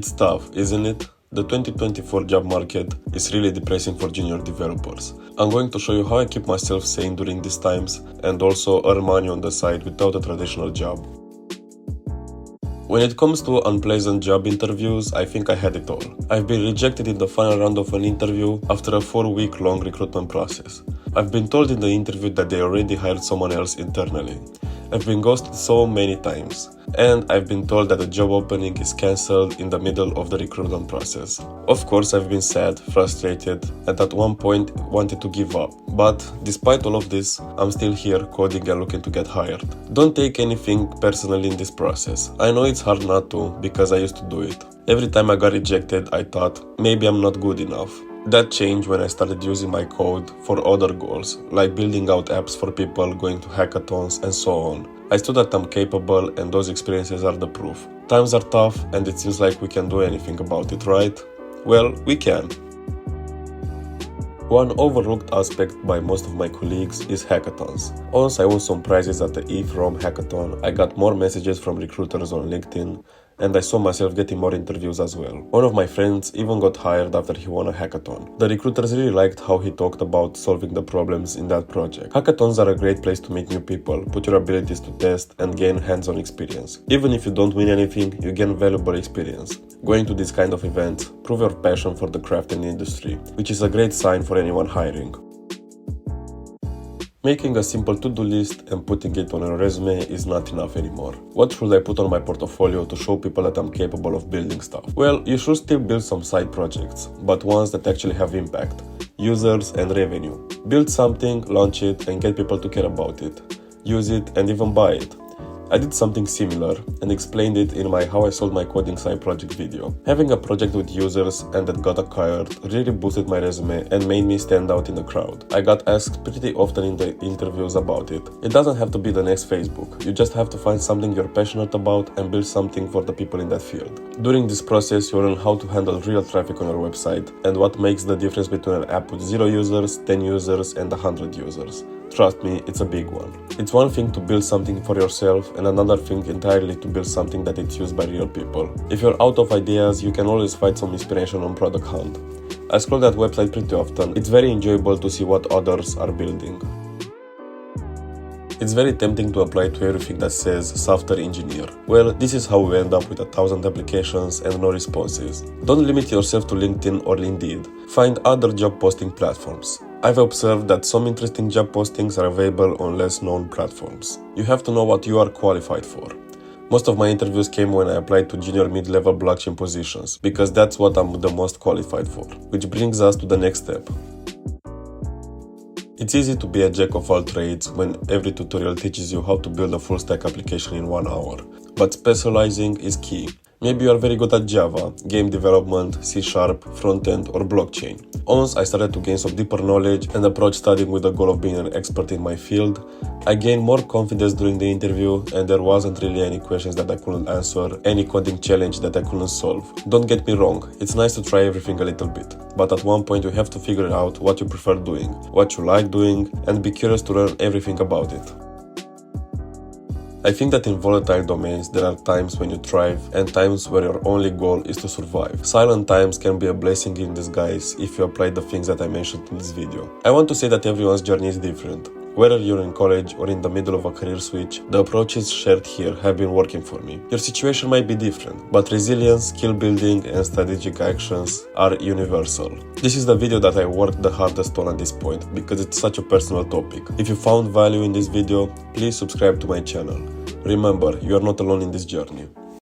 It's tough, isn't it? The 2024 job market is really depressing for junior developers. I'm going to show you how I keep myself sane during these times and also earn money on the side without a traditional job. When it comes to unpleasant job interviews, I think I had it all. I've been rejected in the final round of an interview after a 4-week-long recruitment process. I've been told in the interview that they already hired someone else internally. I've been ghosted so many times. And I've been told that the job opening is cancelled in the middle of the recruitment process. Of course, I've been sad, frustrated, and at one point wanted to give up. But despite all of this, I'm still here coding and looking to get hired. Don't take anything personally in this process. I know it's hard not to, because I used to do it. Every time I got rejected, I thought, maybe I'm not good enough. That changed when I started using my code for other goals, like building out apps for people, going to hackathons, and so on. I stood that I'm capable, and those experiences are the proof. Times are tough, and it seems like we can't do anything about it, right? Well, we can. One overlooked aspect by most of my colleagues is hackathons. Once I won some prizes at the E-From hackathon, I got more messages from recruiters on LinkedIn, and I saw myself getting more interviews as well. One of my friends even got hired after he won a hackathon. The recruiters really liked how he talked about solving the problems in that project. Hackathons are a great place to meet new people, put your abilities to test, and gain hands-on experience. Even if you don't win anything, you gain valuable experience. Going to this kind of events, prove your passion for the craft and industry, which is a great sign for anyone hiring. Making a simple to-do list and putting it on a resume is not enough anymore. What should I put on my portfolio to show people that I'm capable of building stuff? Well, you should still build some side projects, but ones that actually have impact, users and revenue. Build something, launch it, and get people to care about it. Use it and even buy it. I did something similar and explained it in my How I Sold My Coding Side Project video. Having a project with users and that got acquired really boosted my resume and made me stand out in the crowd. I got asked pretty often in the interviews about it. It doesn't have to be the next Facebook. You just have to find something you're passionate about and build something for the people in that field. During this process, you learn how to handle real traffic on your website and what makes the difference between an app with 0 users, 10 users, and 100 users. Trust me, it's a big one. It's one thing to build something for yourself and another thing entirely to build something that it's used by real people. If you're out of ideas, you can always find some inspiration on Product Hunt. I scroll that website pretty often. It's very enjoyable to see what others are building. It's very tempting to apply to everything that says software engineer. Well, this is how we end up with 1,000 applications and no responses. Don't limit yourself to LinkedIn or Indeed. Find other job posting platforms. I've observed that some interesting job postings are available on less known platforms. You have to know what you are qualified for. Most of my interviews came when I applied to junior mid-level blockchain positions, because that's what I'm the most qualified for. Which brings us to the next step. It's easy to be a jack of all trades when every tutorial teaches you how to build a full stack application in 1 hour. But specializing is key. Maybe you are very good at Java, game development, C#, frontend, or blockchain. Once I started to gain some deeper knowledge and approach studying with the goal of being an expert in my field, I gained more confidence during the interview and there wasn't really any questions that I couldn't answer, any coding challenge that I couldn't solve. Don't get me wrong, it's nice to try everything a little bit, but at one point you have to figure out what you prefer doing, what you like doing, and be curious to learn everything about it. I think that in volatile domains there are times when you thrive and times where your only goal is to survive. Silent times can be a blessing in disguise if you apply the things that I mentioned in this video. I want to say that everyone's journey is different. Whether you're in college or in the middle of a career switch, the approaches shared here have been working for me. Your situation might be different, but resilience, skill building, and strategic actions are universal. This is the video that I worked the hardest on at this point, because it's such a personal topic. If you found value in this video, please subscribe to my channel. Remember, you are not alone in this journey.